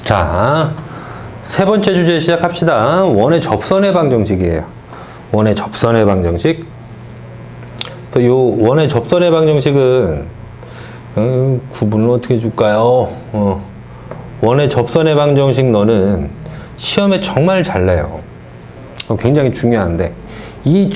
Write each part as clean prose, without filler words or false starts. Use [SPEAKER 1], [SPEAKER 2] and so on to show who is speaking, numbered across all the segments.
[SPEAKER 1] 자, 세 번째 주제 시작합시다. 원의 접선 해방 정식이에요. 원의 접선 해방 정식. 그래서 요 원의 접선 해방 정식은 구분을 어떻게 줄까요? 원의 접선 해방 정식 너는 시험에 정말 잘 내요. 굉장히 중요한데 이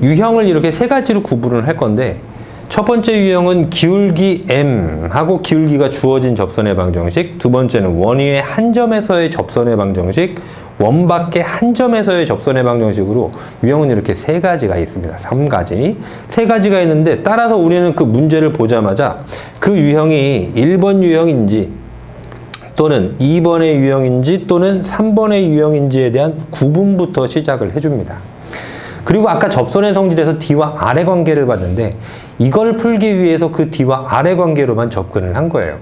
[SPEAKER 1] 유형을 이렇게 세 가지로 구분을 할 건데, 첫 번째 유형은 기울기 m하고 기울기가 주어진 접선 해방 정식, 두 번째는 원 위의 한 점에서의 접선 해방 정식, 원 밖의 한 점에서의 접선 해방 정식으로 유형은 이렇게 세 가지가 있습니다. 3가지. 세 가지가 있는데, 따라서 우리는 그 문제를 보자마자 그 유형이 1번 유형인지 또는 2번의 유형인지 또는 3번의 유형인지에 대한 구분부터 시작을 해줍니다. 그리고 아까 접선의 성질에서 D와 R의 관계를 봤는데, 이걸 풀기 위해서 그 D와 R의 관계로만 접근을 한 거예요.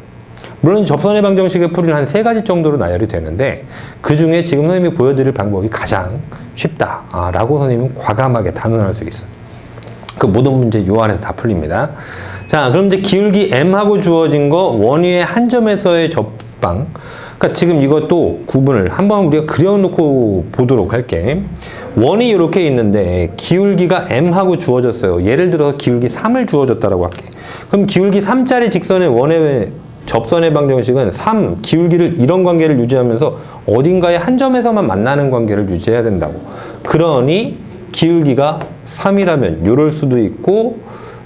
[SPEAKER 1] 물론 접선 해방 정식의 풀이는 한 3가지 정도로 나열이 되는데, 그 중에 지금 선생님이 보여드릴 방법이 가장 쉽다라고 선생님은 과감하게 단언할 수 있어요. 그 모든 문제 요 안에서 다 풀립니다. 자, 그럼 이제 기울기 m하고 주어진 거 원 위의 한 점에서의 접방. 그러니까 지금 이것도 구분을 한번 우리가 그려놓고 보도록 할게. 원이 이렇게 있는데 기울기가 m하고 주어졌어요. 예를 들어서 기울기 3을 주어졌다라고 할게. 그럼 기울기 3짜리 직선의 원의 접선 해방 정식은 3, 기울기를 이런 관계를 유지하면서 어딘가에 한 점에서만 만나는 관계를 유지해야 된다고. 그러니 기울기가 3이라면 요럴 수도 있고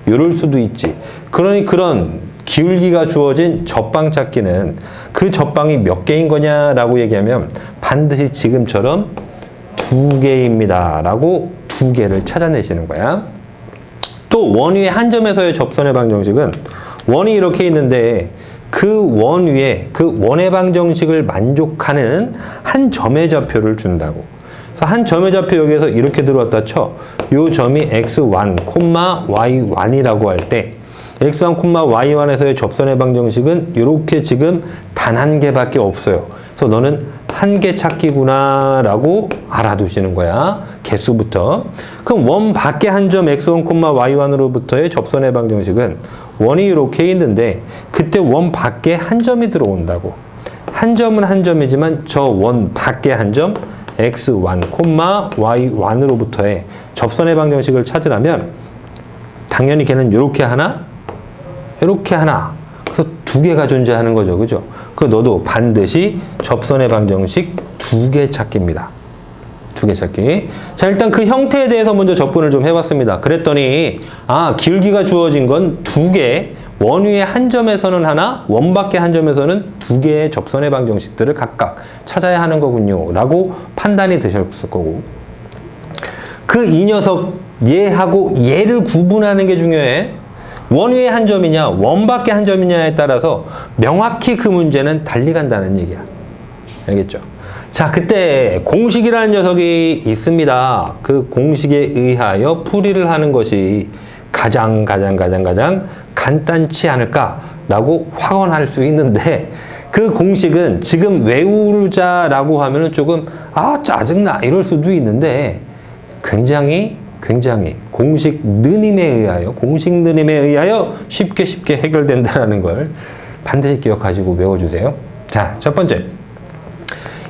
[SPEAKER 1] 요럴 수도 있지. 그러니 그런 기울기가 주어진 접방 찾기는 그 접방이 몇 개인 거냐라고 얘기하면 반드시 지금처럼 2개입니다 라고 2개를 찾아내시는 거야. 또 원 위의 한 점에서의 접선 해방 정식은 원이 이렇게 있는데 그 원 위에 그 원 해방 정식을 만족하는 한 점의 좌표를 준다고. 그래서 한 점의 좌표 여기에서 이렇게 들어왔다 쳐. 요 점이 x1, y1이라고 할 때 x1, y1에서의 접선 해방 정식은 이렇게 지금 단 한 개밖에 없어요. 그래서 너는 한 개 찾기구나 라고 알아두시는 거야. 개수부터. 그럼 원 밖에 한 점 x1, y1으로부터의 접선 해방 정식은 원이 이렇게 있는데 그때 원 밖에 한 점이 들어온다고. 한 점은 한 점이지만 저 원 밖에 한 점 x1, y1으로부터의 접선 해방 정식을 찾으려면 당연히 걔는 이렇게 하나, 이렇게 하나. 그래서 2개가 존재하는 거죠. 그죠? 그 너도 반드시 접선 해방 정식 2개 찾기입니다. 2개 찾기. 자, 일단 그 형태에 대해서 먼저 접근을 좀 해봤습니다. 그랬더니 기울기가 주어진 건 2개, 원 위의 한 점에서는 하나, 원 밖의 한 점에서는 2개의 접선 해방 정식들을 각각 찾아야 하는 거군요 라고 판단이 되셨을 거고, 그 이 녀석 얘하고 얘를 구분하는 게 중요해. 원 위의 한 점이냐 원 밖의 한 점이냐에 따라서 명확히 그 문제는 달리 간다는 얘기야. 알겠죠? 자, 그때 공식이라는 녀석이 있습니다. 그 공식에 의하여 풀이를 하는 것이 가장 간단치 않을까라고 확언할 수 있는데, 그 공식은 지금 외우자라고 하면은 조금 짜증나 이럴 수도 있는데 굉장히 공식 느림에 의하여 쉽게 해결된다는 걸 반드시 기억하시고 외워주세요. 자, 첫 번째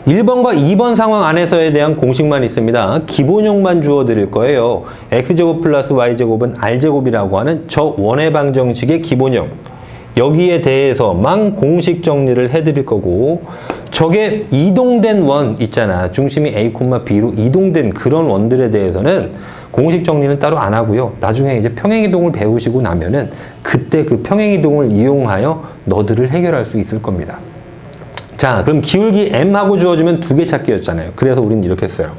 [SPEAKER 1] 1번과 2번 상황 안에서에 대한 공식만 있습니다. 기본형만 주어 드릴 거예요. x제곱 플러스 y제곱은 r제곱이라고 하는 저 원해방 정식의 기본형, 여기에 대해서만 공식 정리를 해드릴 거고, 저게 이동된 원 있잖아. 중심이 a, b로 이동된 그런 원들에 대해서는 공식 정리는 따로 안 하고요. 나중에 이제 평행이동을 배우시고 나면은 그때 그 평행이동을 이용하여 너들을 해결할 수 있을 겁니다. 자, 그럼 기울기 m하고 주어지면 2개 찾기였잖아요. 그래서 우리는 이렇게 했어요.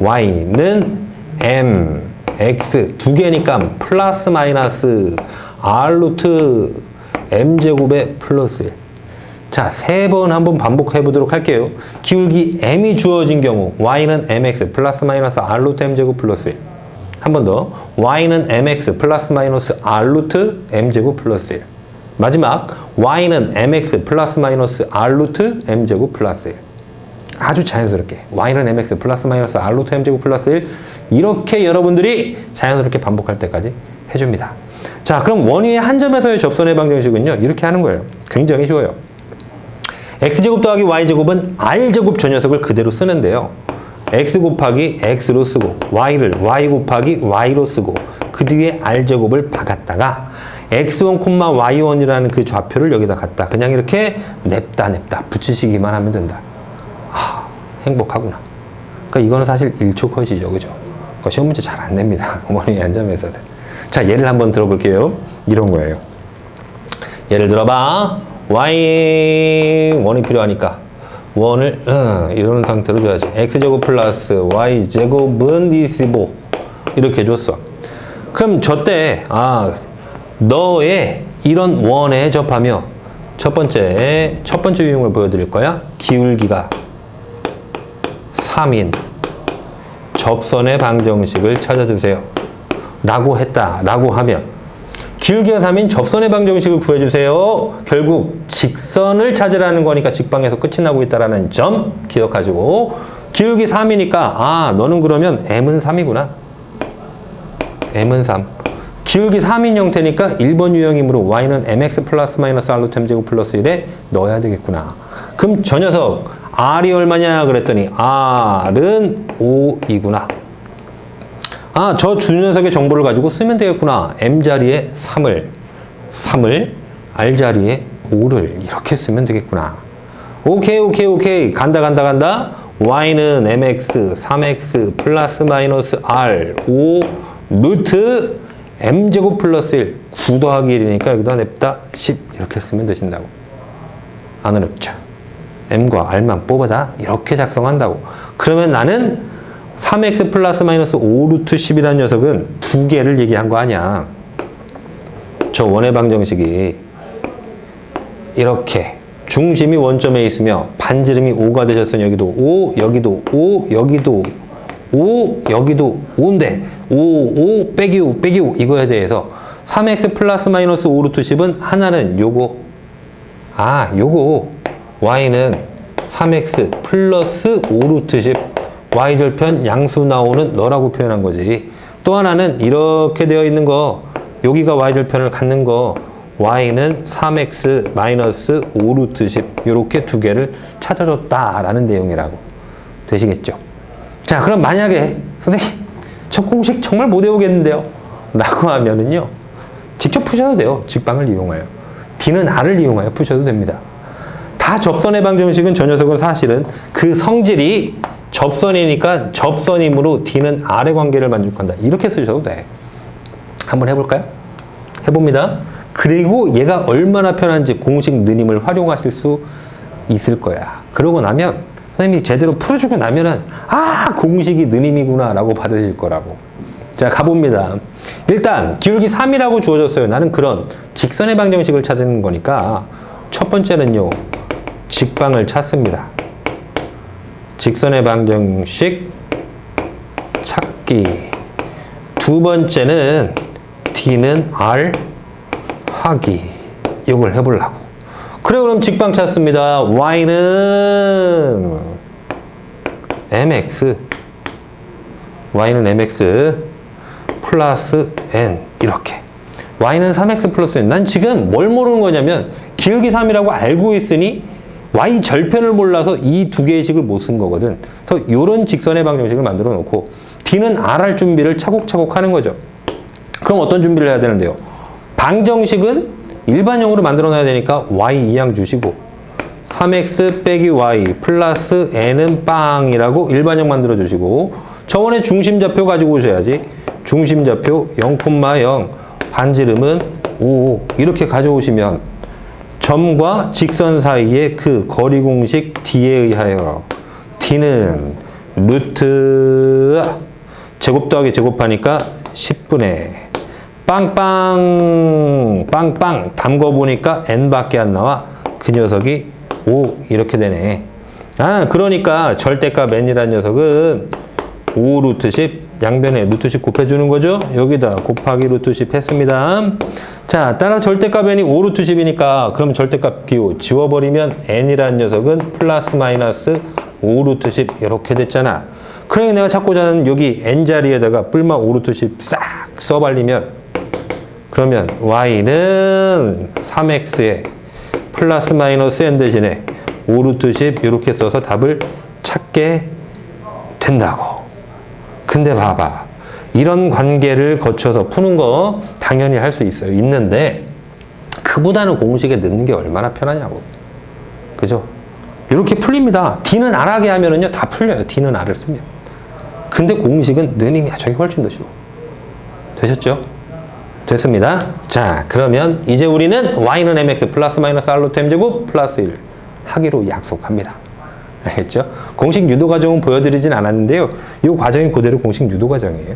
[SPEAKER 1] y는 m, x 2개니까 플러스 마이너스 r 루트 m제곱에 플러스 1. 자, 3번 한번 반복해 보도록 할게요. 기울기 m이 주어진 경우 y는 mx 플러스 마이너스 r 루트 m제곱 플러스 1. 한 번 더. y는 mx 플러스 마이너스 r 루트 m제곱 플러스 1. 마지막 y는 mx 플러스 마이너스 r 루트 m제곱 플러스 1. 아주 자연스럽게 y는 mx 플러스 마이너스 r 루트 m제곱 플러스 1, 이렇게 여러분들이 자연스럽게 반복할 때까지 해줍니다. 자, 그럼 원 위의 한 점에서의 접선 해방 정식은요 이렇게 하는 거예요. 굉장히 쉬워요. x제곱 더하기 y제곱은 r제곱 저 녀석을 그대로 쓰는데요. x 곱하기 x로 쓰고 y를 y 곱하기 y로 쓰고 그 뒤에 r제곱을 박았다가 x1, y1이라는 그 좌표를 여기다 갖다 그냥 이렇게 냅다 붙이시기만 하면 된다. 아, 행복하구나. 그러니까 이거는 사실 1초 컷이죠. 그죠? 시험 문제 잘 안 냅니다. 어머니 한점에서는. 자, 예를 한번 들어볼게요. 이런 거예요. 예를 들어봐. y1이 필요하니까 1을 이런 상태로 줘야지. x제곱 플러스 y제곱은 25 이렇게 줬어. 그럼 저때 너의 이런 원에 접하며 첫 번째 유형을 보여드릴 거야. 기울기가 3인 접선의 방정식을 찾아주세요. 라고 하면 기울기가 3인 접선의 방정식을 구해주세요. 결국 직선을 찾으라는 거니까 직방에서 끝이 나고 있다는 점 기억하시고 기울기 3이니까 너는 그러면 m은 3이구나. m은 3. 기울기 3인 형태니까 1번 유형이므로 y는 mx 플러스 마이너스 r로 템제곱 플러스 1에 넣어야 되겠구나. 그럼 저 녀석 r이 얼마냐 그랬더니 r은 5이구나. 저 주 녀석의 정보를 가지고 쓰면 되겠구나. m 자리에 3을 r 자리에 5를 이렇게 쓰면 되겠구나. 오케이. 간다. y는 mx 3x 플러스 마이너스 r 5 루트 m제곱 플러스 1 9 더하기 1이니까 여기다 냅다 10 이렇게 쓰면 되신다고. 안 어렵죠? m과 r만 뽑아다 이렇게 작성한다고. 그러면 나는 3x 플러스 마이너스 5 루트 10이라는 녀석은 두 개를 얘기한 거 아니야. 저 원의 방정식이 이렇게 중심이 원점에 있으며 반지름이 5가 되셨으니 여기도 5, 여기도 5, 여기도 5, 여기도 5인데 5 빼기 5 이거에 대해서 3x 플러스 마이너스 5 루트 10은 하나는 요거 y는 3x 플러스 5 루트 10 y절편 양수 나오는 너라고 표현한 거지. 또 하나는 이렇게 되어 있는 거 여기가 y절편을 갖는 거 y는 3x 마이너스 5 루트 10 이렇게 두 개를 찾아줬다라는 내용이라고. 되시겠죠? 자, 그럼 만약에 선생님 저 공식 정말 못 외우겠는데요 라고 하면은요 직접 푸셔도 돼요. 직방을 이용하여 D는 R을 이용하여 푸셔도 됩니다. 다 접선의 방정식은 저 녀석은 사실은 그 성질이 접선이니까 접선이므로 D는 R의 관계를 만족한다 이렇게 쓰셔도 돼. 한번 해볼까요? 해봅니다. 그리고 얘가 얼마나 편한지 공식 느림을 활용하실 수 있을 거야. 그러고 나면 선생님이 제대로 풀어주고 나면은 공식이 느림이구나 라고 받으실 거라고. 자, 가봅니다. 일단 기울기 3이라고 주어졌어요. 나는 그런 직선의 방정식을 찾는 거니까 첫 번째는요 직방을 찾습니다. 직선의 방정식 찾기. 두 번째는 D는 R 하기. 이걸 해보려고. 그래, 그럼 직방 찾습니다. y는 mx 플러스 n 이렇게. y는 3x 플러스 n. 난 지금 뭘 모르는 거냐면 기울기 3이라고 알고 있으니 y 절편을 몰라서 이 두 개의 식을 못 쓴 거거든. 그래서 이런 직선의 방정식을 만들어 놓고 D는 R 할 준비를 차곡차곡 하는 거죠. 그럼 어떤 준비를 해야 되는데요? 방정식은 일반형으로 만들어 놔야 되니까 y 이항 주시고 3x 빼기 y 플러스 n은 빵이라고 일반형 만들어 주시고 저번에 중심좌표 가지고 오셔야지. 중심좌표 0,0 반지름은 5 이렇게 가져오시면 점과 직선 사이의 그 거리 공식 D에 의하여 D는 루트 제곱 더하기 제곱하니까 10분의 빵빵 담궈보니까 n밖에 안 나와. 그 녀석이 5 이렇게 되네. 그러니까 절대값 n이라는 녀석은 5 루트 10 양변에 루트 10 곱해주는 거죠. 여기다 곱하기 루트 10 했습니다. 자, 따라 절대값 n이 5 루트 10이니까 그럼 절대값 기호 지워버리면 n이라는 녀석은 플러스 마이너스 5 루트 10 이렇게 됐잖아. 그러니까 내가 찾고자 하는 여기 n자리에다가 뿔마 5 루트 10 싹 써발리면 그러면 y는 3x에 플러스 마이너스 n 대신에 5루트 10 이렇게 써서 답을 찾게 된다고. 근데 봐봐. 이런 관계를 거쳐서 푸는 거 당연히 할 수 있어요. 있는데 그보다는 공식에 넣는 게 얼마나 편하냐고. 그죠? 이렇게 풀립니다. D는 R하게 하면은요 다 풀려요. D는 R을 쓰면. 근데 공식은 느님이 저게 훨씬 더 쉬워. 되셨죠? 됐습니다. 자, 그러면 이제 우리는 y는 mx 플러스 마이너스 r루트 m제곱 플러스 1 하기로 약속합니다. 알겠죠? 공식 유도 과정은 보여드리진 않았는데요. 이 과정이 그대로 공식 유도 과정이에요.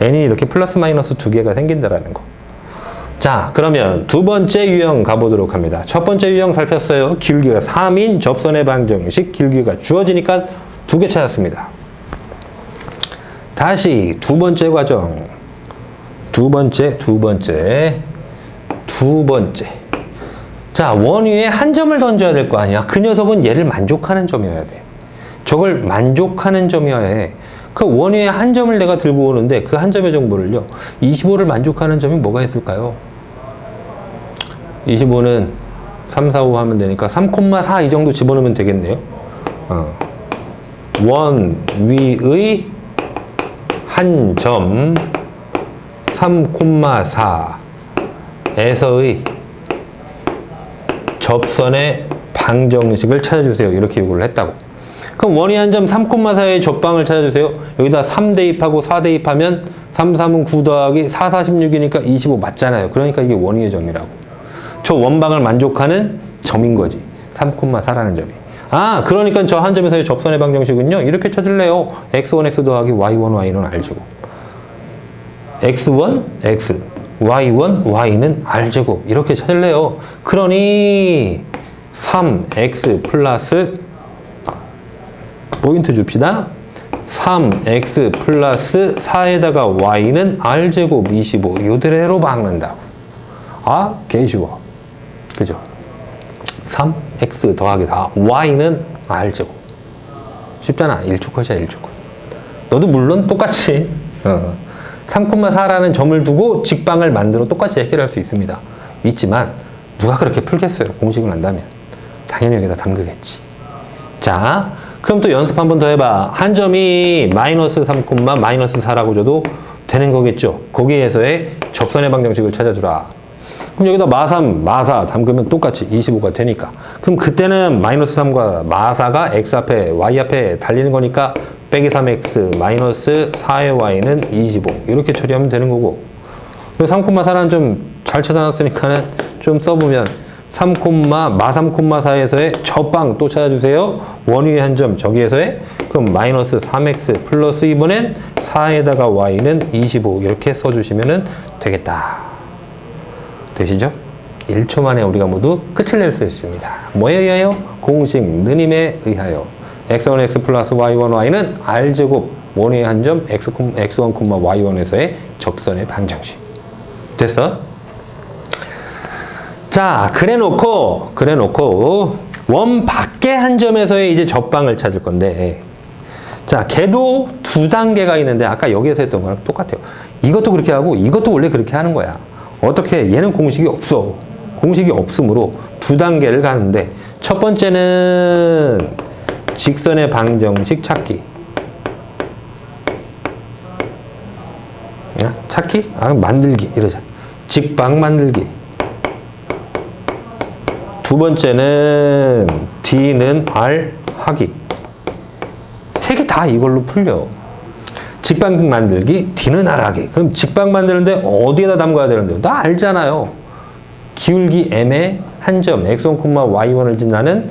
[SPEAKER 1] n이 이렇게 플러스 마이너스 두 개가 생긴다라는 거. 자, 그러면 두 번째 유형 가보도록 합니다. 첫 번째 유형 살폈어요. 기울기가 3인 접선의 방정식, 기울기가 주어지니까 두 개 찾았습니다. 다시 두 번째 과정. 두 번째. 자, 원위에 한 점을 던져야 될 거 아니야. 그 녀석은 얘를 만족하는 점이어야 돼. 저걸 만족하는 점이어야 해. 그 원위에 한 점을 내가 들고 오는데 그 한 점의 정보를요. 25를 만족하는 점이 뭐가 있을까요? 25는 3, 4, 5 하면 되니까 3,4 이 정도 집어넣으면 되겠네요. 원위의 한 점 3,4에서의 접선의 방정식을 찾아주세요. 이렇게 요구를 했다고. 그럼 원위 한 점 3,4의 접방을 찾아주세요. 여기다 3 대입하고 4 대입하면 3, 3은 9 더하기 4, 46이니까 25 맞잖아요. 그러니까 이게 원위의 점이라고. 저 원방을 만족하는 점인 거지. 3,4라는 점이. 아, 그러니까 저 한 점에서의 접선의 방정식은요. 이렇게 찾을래요. x1, x 더하기 y1, y는 r제곱. x1, x, y1, y는 r제곱. 이렇게 찾을래요. 그러니 3x 플러스 포인트 줍시다. 3x 플러스 4에다가 y는 r제곱 25. 요대로 박는다고. 아, 개 쉬워. 그죠? 3x 더하기 4 y는 r제곱. 쉽잖아. 1초 컷이야 1초 컷. 너도 물론 똑같이 3,4라는 점을 두고 직방을 만들어 똑같이 해결할 수 있습니다. 있지만 누가 그렇게 풀겠어요. 공식을 안다면. 당연히 여기다 담그겠지. 자, 그럼 또 연습 한 번 더 해봐. 한 점이 마이너스 3, 마이너스 4라고 줘도 되는 거겠죠. 거기에서의 접선의 방정식을 찾아주라. 그럼 여기다 마3, 마4 담그면 똑같이 25가 되니까. 그럼 그때는 마이너스 3과 마4가 x 앞에, y 앞에 달리는 거니까 빼기 3x 마이너스 4의 y는 25. 이렇게 처리하면 되는 거고. 3,4는 좀 잘 찾아놨으니까는 좀 써보면 마3,4에서의 접방 또 찾아주세요. 원위의 한 점 저기에서의 그럼 마이너스 3x 플러스 이번엔 4에다가 y는 25 이렇게 써주시면 되겠다. 되시죠? 1초 만에 우리가 모두 끝을 낼 수 있습니다. 뭐에 의하여? 공식 느님에 의하여. x1, x 플러스 y1, y는 r제곱 원위의 한 점 x1, y1에서의 접선의 방정식. 됐어? 자, 그래놓고 원 밖의 한 점에서의 이제 접방을 찾을 건데, 자, 걔도 두 단계가 있는데 아까 여기에서 했던 거랑 똑같아요. 이것도 그렇게 하고 이것도 원래 그렇게 하는 거야. 어떻게? 얘는 공식이 없어. 공식이 없으므로 두 단계를 가는데 첫 번째는 직선의 방정식 찾기. 찾기? 만들기 이러자. 직방 만들기. 두 번째는 D는 R 하기. 세 개 다 이걸로 풀려. 직방 만들기, D는 R 하기. 그럼 직방 만드는데 어디에다 담가야 되는데요? 나 알잖아요. 기울기 M의 한 점, x1, y1을 지나는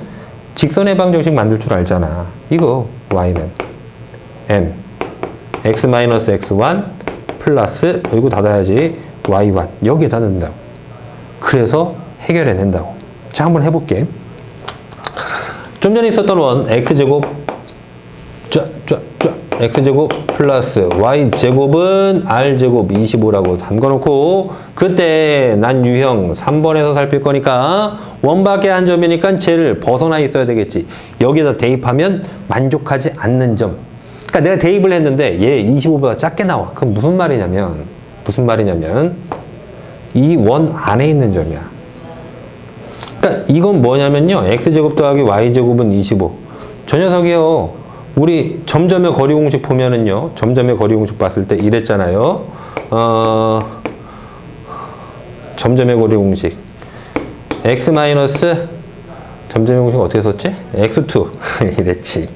[SPEAKER 1] 직선의 방정식 만들 줄 알잖아. 이거 Y는 M, x-x1 플러스, 이거 닫아야지, y1. 여기에다 넣는다고. 그래서 해결해낸다고. 자, 한번 해볼게. 좀 전에 있었던 원, x제곱, x제곱 플러스 y제곱은 r제곱 25라고 담궈놓고, 그때 난 유형 3번에서 살필 거니까 원밖에 한 점이니까 쟤를 벗어나 있어야 되겠지. 여기에다 대입하면 만족하지 않는 점. 그러니까 내가 대입을 했는데 얘 25보다 작게 나와. 그럼 무슨 말이냐면 이 원 안에 있는 점이야. 그러니까 이건 뭐냐면요. x제곱 더하기 y제곱은 25. 저 녀석이요. 우리 점점의 거리 공식 보면은요. 점점의 거리 공식 봤을 때 이랬잖아요. 점점의 거리 공식. x 마이너스 점점의 공식 어떻게 썼지? x2 이랬지.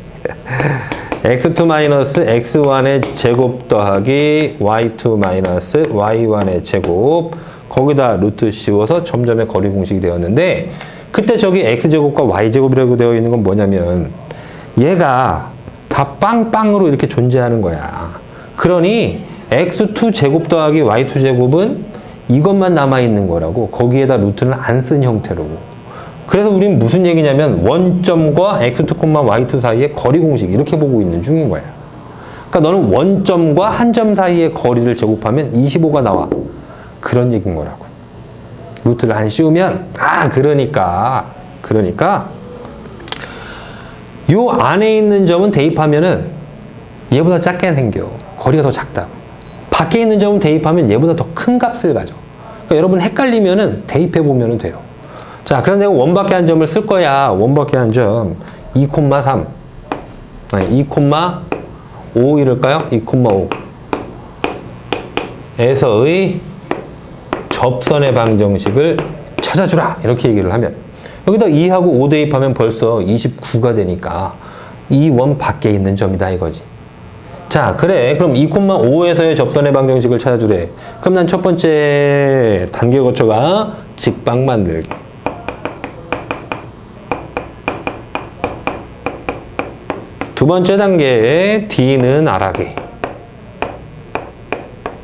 [SPEAKER 1] x2 마이너스 x1의 제곱 더하기 y2 마이너스 y1의 제곱 거기다 루트 씌워서 점점의 거리 공식이 되었는데 그때 저기 x제곱과 y제곱이라고 되어 있는 건 뭐냐면 얘가 다 빵빵으로 이렇게 존재하는 거야. 그러니 x2 제곱 더하기 y2 제곱은 이것만 남아있는 거라고 거기에다 루트는 안 쓴 형태로. 그래서 우린 무슨 얘기냐면 원점과 x2, y2 사이의 거리 공식 이렇게 보고 있는 중인 거야. 그러니까 너는 원점과 한 점 사이의 거리를 제곱하면 25가 나와. 그런 얘기인 거라고. 루트를 안 씌우면 그러니까 요 안에 있는 점은 대입하면은 얘보다 작게 생겨. 거리가 더 작다고. 밖에 있는 점은 대입하면 얘보다 더 큰 값을 가져. 그러니까 여러분 헷갈리면은 대입해 보면 돼요. 자, 그래서 내가 원밖에 한 점을 쓸 거야. 원밖에 한 점 2,3 2,5 이럴까요? 2,5 에서의 접선의 방정식을 찾아주라 이렇게 얘기를 하면 여기다 2하고 5 대입하면 벌써 29가 되니까 이 원 밖에 있는 점이다 이거지. 자, 그래. 그럼 2,5에서의 접선의 방정식을 찾아주래. 그럼 난 첫 번째 단계 거쳐가 직방 만들기. 두 번째 단계 D는 R하기.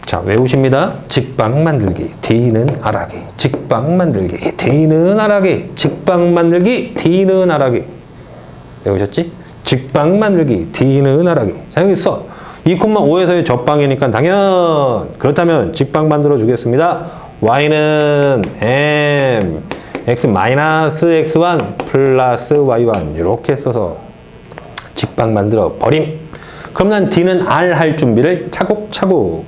[SPEAKER 1] 자, 외우십니다. 직방 만들기. D는 R하기. 직방 만들기. D는 R하기. 직방 만들기. D는 R하기. 외우셨지? 직방 만들기. D는 R하기. 자, 여기 있어. 2,5에서의 접방이니까 당연. 그렇다면 직방 만들어 주겠습니다. y는 m x 마이너스 x1 플러스 y1 이렇게 써서 직방 만들어 버림. 그럼 난 D는 R 할 준비를 차곡차곡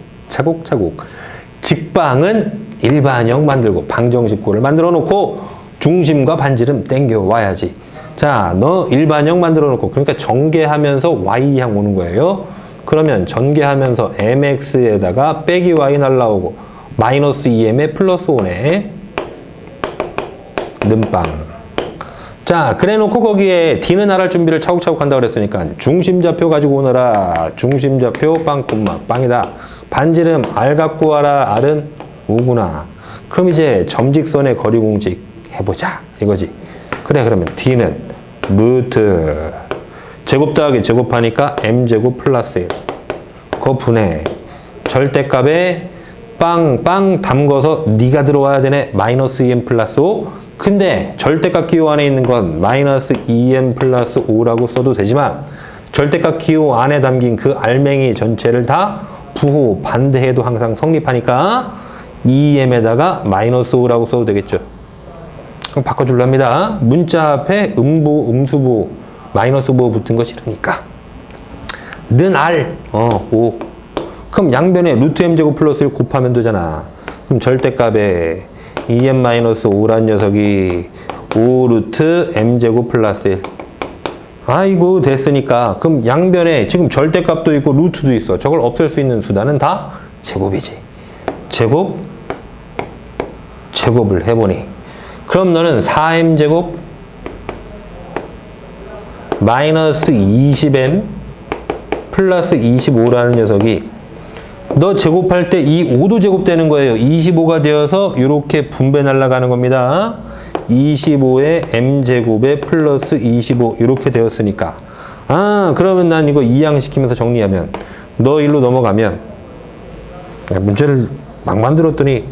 [SPEAKER 1] 직방은 일반형 만들고 방정식꼴을 만들어 놓고 중심과 반지름 땡겨 와야지. 자, 너 일반형 만들어 놓고 그러니까 전개하면서 y향 오는 거예요. 그러면 전개하면서 mx에다가 빼기 y 날라오고 마이너스 2m에 플러스 5네. 는빵. 자, 그래 놓고 거기에 D는 R 할 준비를 차곡차곡 한다고 그랬으니까 중심좌표 가지고 오너라. 중심좌표 빵, 빵이다. 반지름 R 갖고 와라. R은 5구나. 그럼 이제 점직선의 거리 공식 해보자. 이거지. 그래, 그러면 D는 루트 제곱 더하기 제곱하니까 m제곱 플러스 1. 그 분해. 절대값에 빵 담궈서 네가 들어와야 되네. 마이너스 2m 플러스 5. 근데 절대값 기호 안에 있는 건 마이너스 2m 플러스 5라고 써도 되지만 절대값 기호 안에 담긴 그 알맹이 전체를 다 부호 반대해도 항상 성립하니까 2m에다가 마이너스 5라고 써도 되겠죠. 그럼 바꿔줄랍니다. 문자 앞에 음부, 음수부, 마이너스 부호 붙은 거 싫으니까. 는 R, 5. 그럼 양변에 루트 m제곱 플러스 1 곱하면 되잖아. 그럼 절대값에 2m-5란 녀석이 5 루트 m제곱 플러스 1. 아이고, 됐으니까. 그럼 양변에 지금 절대값도 있고 루트도 있어. 저걸 없앨 수 있는 수단은 다 제곱이지. 제곱을 해보니. 그럼 너는 4m제곱 마이너스 20m 플러스 25라는 녀석이 너 제곱할 때 이 5도 제곱되는 거예요. 25가 되어서 이렇게 분배 날아가는 겁니다. 25에 m제곱에 플러스 25 이렇게 되었으니까 그러면 난 이거 이항시키면서 정리하면 너 일로 넘어가면 문제를 막 만들었더니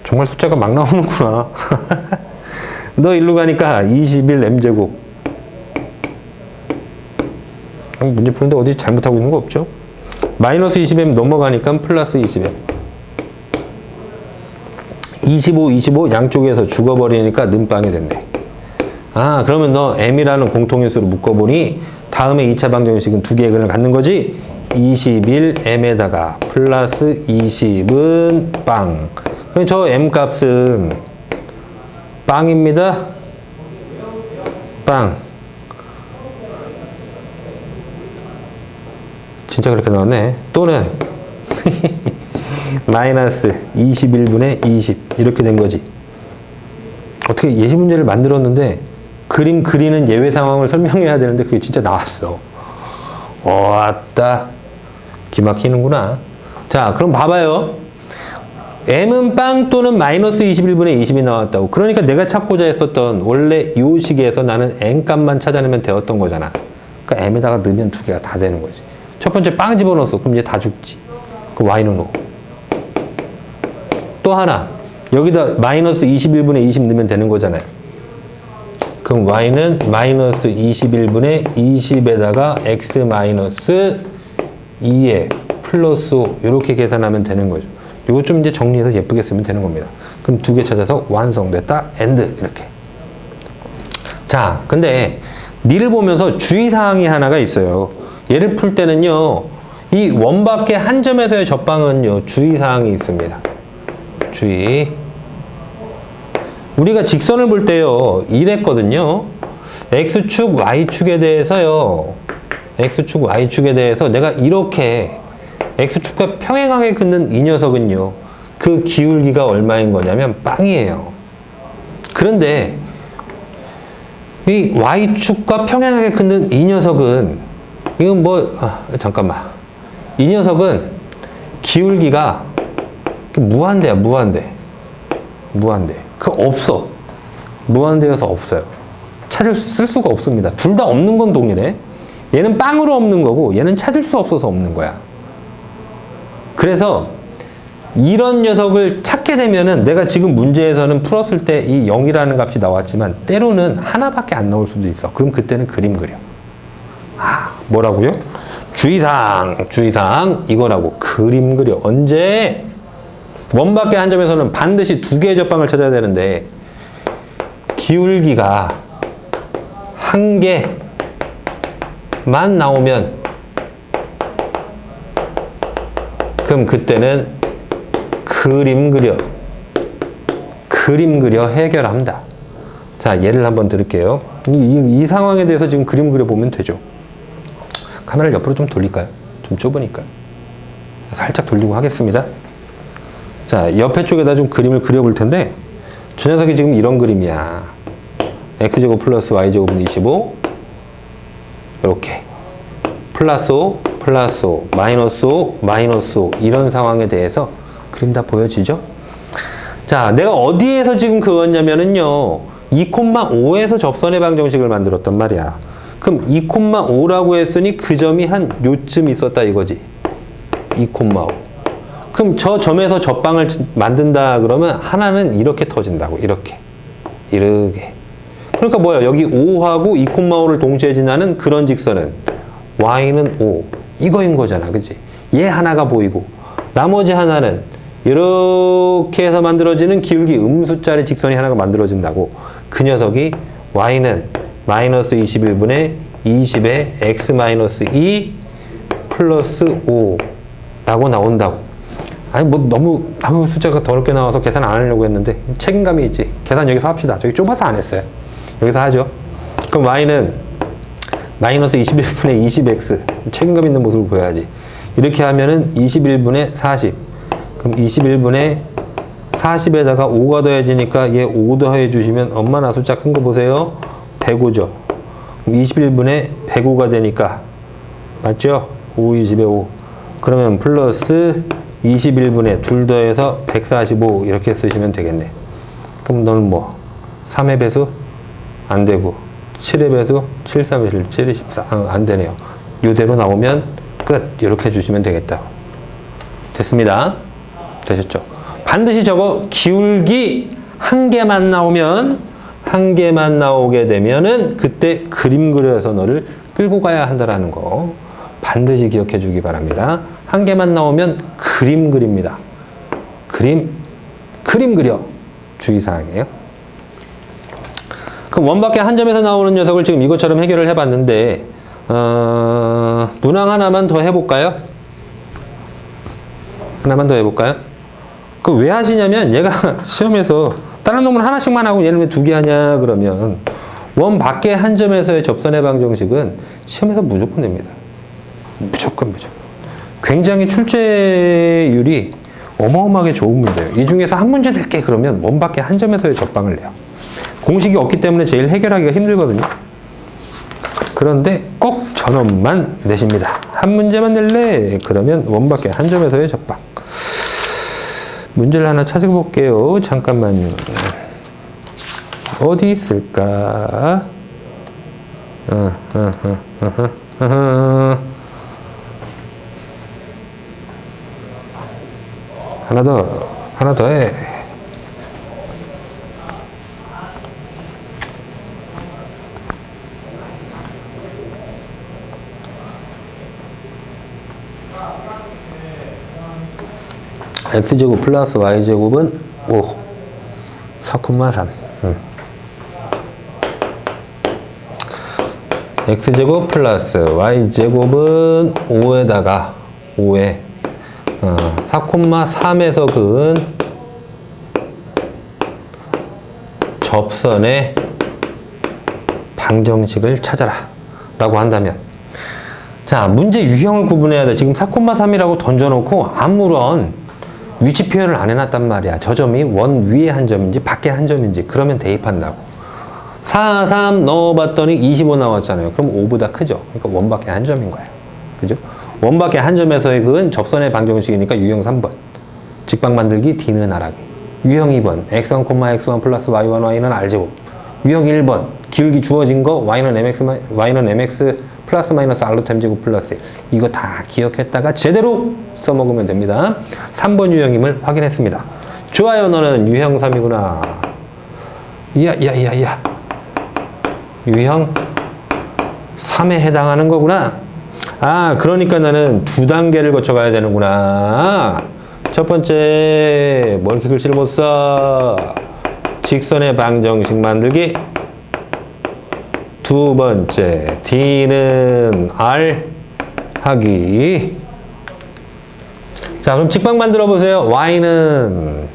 [SPEAKER 1] 정말 숫자가 막 나오는구나. 너 일로 가니까 21 m제곱 문제 푸는데 어디 잘못하고 있는 거 없죠? 마이너스 20m 넘어가니까 플러스 20m 25 양쪽에서 죽어버리니까 는빵이 됐네. 그러면 너 m이라는 공통인수로 묶어보니 다음에 2차 방정식은 두 개의 근을 갖는 거지. 21m에다가 플러스 20은 빵. 저 m 값은 빵입니다. 빵. 진짜 그렇게 나왔네. 또는 마이너스 21분의 20 이렇게 된 거지. 어떻게 예시 문제를 만들었는데 그림 그리는 예외 상황을 설명해야 되는데 그게 진짜 나왔어. 왔다. 기막히는구나. 자, 그럼 봐봐요. m은 빵 또는 마이너스 21분의 20이 나왔다고. 그러니까 내가 찾고자 했었던 원래 이 식에서 나는 n 값만 찾아내면 되었던 거잖아. 그러니까 m에다가 넣으면 두 개가 다 되는 거지. 첫 번째 빵 집어넣었어. 그럼 이제 다 죽지. 그럼 y는 5. 또 하나. 여기다 마이너스 21분의 20 넣으면 되는 거잖아요. 그럼 y는 마이너스 21분의 20에다가 x 마이너스 2에 플러스 5 이렇게 계산하면 되는 거죠. 이거 좀 이제 정리해서 예쁘게 쓰면 되는 겁니다. 그럼 두 개 찾아서 완성됐다. 엔드. 이렇게. 자, 근데 니를 보면서 주의사항이 하나가 있어요. 얘를 풀 때는요. 이 원밖에 한 점에서의 접방은요. 주의사항이 있습니다. 주의. 우리가 직선을 볼 때요. 이랬거든요. x축, y축에 대해서요. x축, y축에 대해서 내가 이렇게 x축과 평행하게 긋는 이 녀석은요. 그 기울기가 얼마인 거냐면 빵이에요. 그런데 이 y축과 평행하게 긋는 이 녀석은 이건 뭐 잠깐만. 이 녀석은 기울기가 무한대야. 무한대. 그 없어. 무한대여서 없어요. 쓸 수가 없습니다. 둘 다 없는 건 동일해. 얘는 빵으로 없는 거고 얘는 찾을 수 없어서 없는 거야. 그래서 이런 녀석을 찾게 되면은 내가 지금 문제에서는 풀었을 때 이 0이라는 값이 나왔지만 때로는 하나밖에 안 나올 수도 있어. 그럼 그때는 그림 그려. 뭐라고요? 주의사항 이거라고. 그림 그려. 언제? 원밖에 한 점에서는 반드시 두 개의 접방을 찾아야 되는데 기울기가 한 개만 나오면 그럼 그때는 그림 그려 해결합니다. 자, 예를 한번 들을게요. 이 상황에 대해서 지금 그림 그려보면 되죠. 카메라를 옆으로 좀 돌릴까요? 좀 좁으니까. 살짝 돌리고 하겠습니다. 자, 옆에 쪽에다 좀 그림을 그려볼 텐데 저 녀석이 지금 이런 그림이야. x제곱 플러스 y제곱은 25 이렇게 플러스 5 플러스 5 마이너스 5 마이너스 5 이런 상황에 대해서 그림 다 보여지죠? 자, 내가 어디에서 지금 그었냐면은요 2,5에서 접선의 방정식을 만들었단 말이야. 그럼 2,5라고 했으니 그 점이 한 요쯤 있었다 이거지. 2,5. 그럼 저 점에서 접방을 만든다 그러면 하나는 이렇게 터진다고. 이렇게. 그러니까 뭐야? 여기 5하고 2,5를 동시에 지나는 그런 직선은 y는 5. 이거인 거잖아. 그치? 얘 하나가 보이고 나머지 하나는 이렇게 해서 만들어지는 기울기 음수짜리 직선이 하나가 만들어진다고. 그 녀석이 y는 마이너스 21분의 20의 x 마이너스 2 플러스 5 라고 나온다고. 아니 뭐 너무 숫자가 더럽게 나와서 계산 안 하려고 했는데 책임감이 있지. 계산 여기서 합시다. 저기 좁아서 안 했어요. 여기서 하죠. 그럼 y는 마이너스 21분의 20x 책임감 있는 모습을 보여야지. 이렇게 하면은 21분의 40. 그럼 21분의 40에다가 5가 더해지니까 얘 5 더해 주시면 엄마나 숫자 큰 거 보세요. 105죠. 그럼 21분의 105가 되니까 맞죠? 5, 20에 5. 그러면 플러스 21분의 둘 더해서 145 이렇게 쓰시면 되겠네. 그럼 너는 뭐 3의 배수? 안 되고 7의 배수? 7, 3, 1, 7, 24. 안 되네요. 이대로 나오면 끝. 이렇게 해주시면 되겠다. 됐습니다. 되셨죠? 반드시 저거 기울기 한 개만 나오게 되면은 그때 그림 그려서 너를 끌고 가야 한다라는 거 반드시 기억해 주기 바랍니다. 한 개만 나오면 그림 그립니다. 그림 그려. 주의사항이에요. 그럼 원밖에 한 점에서 나오는 녀석을 지금 이것처럼 해결을 해봤는데 문항 하나만 더 해볼까요? 그 왜 하시냐면 얘가 시험에서 다른 놈은 하나씩만 하고 얘는 왜 두 개 하냐 그러면 원 밖의 한 점에서의 접선의 방정식은 시험에서 무조건 됩니다. 무조건. 굉장히 출제율이 어마어마하게 좋은 문제예요. 이 중에서 한 문제 낼게 그러면 원 밖의 한 점에서의 접방을 내요. 공식이 없기 때문에 제일 해결하기가 힘들거든요. 그런데 꼭 전원만 내십니다. 한 문제만 낼래? 그러면 원 밖의 한 점에서의 접방. 문제를 하나 찾아볼게요. 잠깐만요. 어디 있을까? 하나 더 해. x제곱 플러스 y제곱은 5, 4,3. x제곱 플러스 y제곱은 5에다가 5에 4,3에서 그은 접선의 방정식을 찾아라 라고 한다면, 자, 문제 유형을 구분해야 돼. 지금 4,3이라고 던져놓고 아무런 위치 표현을 안 해놨단 말이야. 저 점이 원 위에 한 점인지 밖에 한 점인지. 그러면 대입한다고. 4, 3 넣어봤더니 25 나왔잖아요. 그럼 5보다 크죠. 그러니까 원 밖에 한 점인 거예요. 그죠? 원 밖에 한 점에서의 그은 접선의 방정식이니까 유형 3번. 직방 만들기 D는 나라기. 유형 2번. x1, x1 플러스 y1, y는 r제곱. 유형 1번. 기울기 주어진 거 y는 mx 플러스 마이너스 r루트 m제곱 플러스 1. 이거 다 기억했다가 제대로 써먹으면 됩니다. 3번 유형임을 확인했습니다. 좋아요, 너는 유형 3이구나. 야. 유형 3에 해당하는 거구나. 아, 그러니까 나는 두 단계를 거쳐가야 되는구나. 첫 번째, 뭘 이렇게 글씨를 못 써? 직선의 방정식 만들기. 두 번째, D는 R 하기. 자, 그럼 직방 만들어 보세요. Y는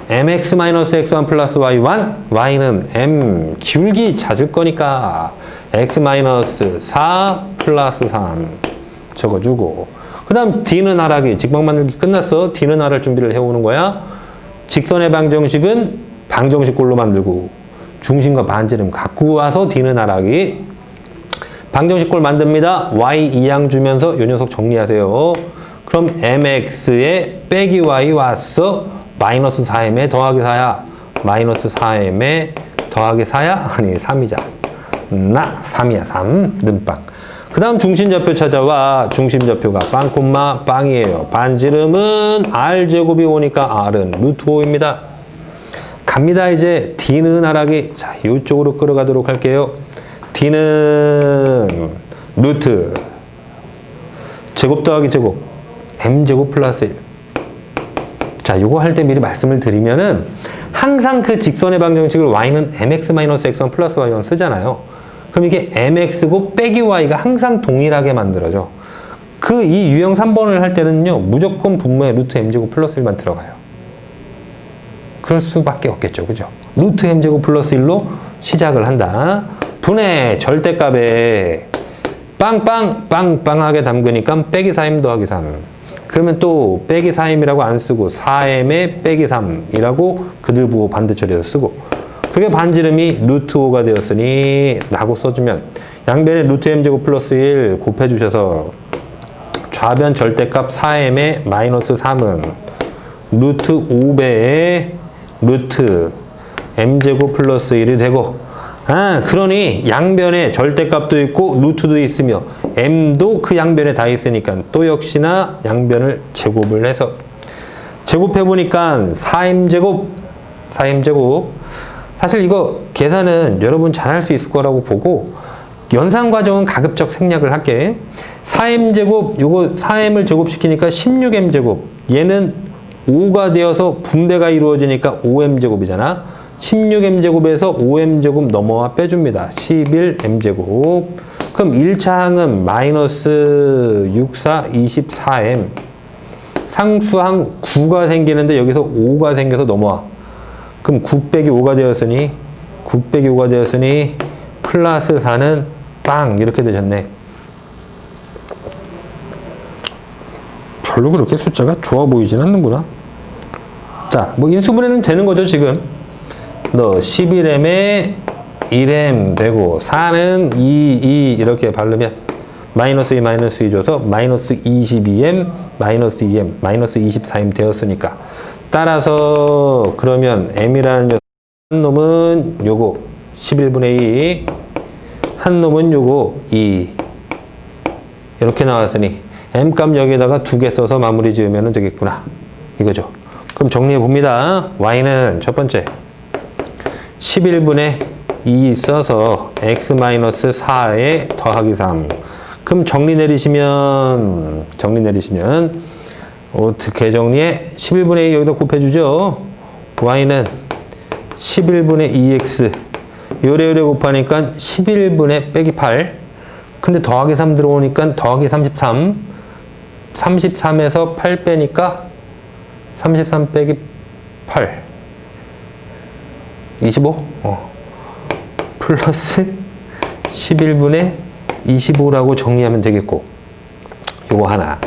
[SPEAKER 1] mx-x1 플러스 y1, y는 m 기울기 찾을 거니까 x-4 플러스 3 적어주고, 그 다음 D는 R 하기. 직방 만들기 끝났어. D는 R을 준비를 해오는 거야. 직선의 방정식은 방정식꼴로 만들고 중심과 반지름 갖고 와서 D는 R 하기. 방정식꼴 만듭니다. y 이항 주면서 요 녀석 정리하세요. 그럼 mx에 빼기 y 왔어. 마이너스 4m에 더하기 4야. 마이너스 4m에 더하기 4야? 아니, 3이자. 3이야, 3. 는빵. 그 다음 중심좌표 찾아와. 중심좌표가 빵, 콤마, 빵이에요. 반지름은 r제곱이 오니까 r은 루트 5입니다. 갑니다. 이제 D는 R하기. 자, 이쪽으로 끌어가도록 할게요. D는 루트 제곱 더하기 제곱 m제곱 플러스 1. 자, 요거 할 때 미리 말씀을 드리면은 항상 그 직선의 방정식을 y는 mx-x1 플러스 y1 쓰잖아요. 그럼 이게 mx고 빼기 y가 항상 동일하게 만들어져. 그 이 유형 3번을 할 때는요, 무조건 분모에 루트 m제곱 플러스 1만 들어가요. 그럴 수밖에 없겠죠. 그죠? 루트 m제곱 플러스 1로 시작을 한다. 분의 절대값에 빵빵하게 담그니까 빼기 4m 더하기 3. 그러면 또 빼기 4m이라고 안 쓰고 4m에 빼기 3이라고 그들 부호 반대처리해서 쓰고, 그게 반지름이 루트 5가 되었으니 라고 써주면 양변에 루트 m제곱 플러스 1 곱해주셔서 좌변 절대값 4m에 마이너스 3은 루트 5배의 루트 m제곱 플러스 1이 되고, 아, 그러니 양변에 절대값도 있고 루트도 있으며 m도 그 양변에 다 있으니까 또 역시나 양변을 제곱을 해서 제곱해보니까 4m제곱 사실 이거 계산은 여러분 잘할 수 있을 거라고 보고 연산과정은 가급적 생략을 할게. 4m제곱, 요거 4m을 제곱시키니까 16m제곱, 얘는 5가 되어서 분배가 이루어지니까 5m제곱이잖아. 16m제곱에서 5m제곱 넘어와 빼줍니다. 11m제곱. 그럼 1차 항은 마이너스 6, 4, 24m. 상수항 9가 생기는데 여기서 5가 생겨서 넘어와. 그럼 9 빼기 5가 되었으니 9 빼기 5가 되었으니 플러스 4는 빵 이렇게 되셨네. 별로 그렇게 숫자가 좋아 보이진 않는구나. 자, 뭐 인수분해는 되는 거죠 지금. 너 11m에 1m 되고 4는 2 이렇게 바르면 마이너스 2 마이너스 2 줘서 마이너스 22m 마이너스 2m 마이너스 24m 되었으니까, 따라서 그러면 m이라는 녀석 한 놈은 요거 11분의 2, 한 놈은 요거 2 이렇게 나왔으니 m값 여기다가 2개 써서 마무리 지으면 되겠구나 이거죠. 그럼 정리해 봅니다. y는 첫 번째 11분의 2 써서 x-4에 더하기 3. 그럼 정리 내리시면 어떻게 정리해? 11분의 2 여기다 곱해주죠. y는 11분의 2x 요래요래 곱하니까 11분의 빼기 8. 근데 더하기 3 들어오니까 더하기 33. 33에서 8 빼니까 33 빼기 8 25? 플러스 11분의 25라고 정리하면 되겠고, 요거 하나.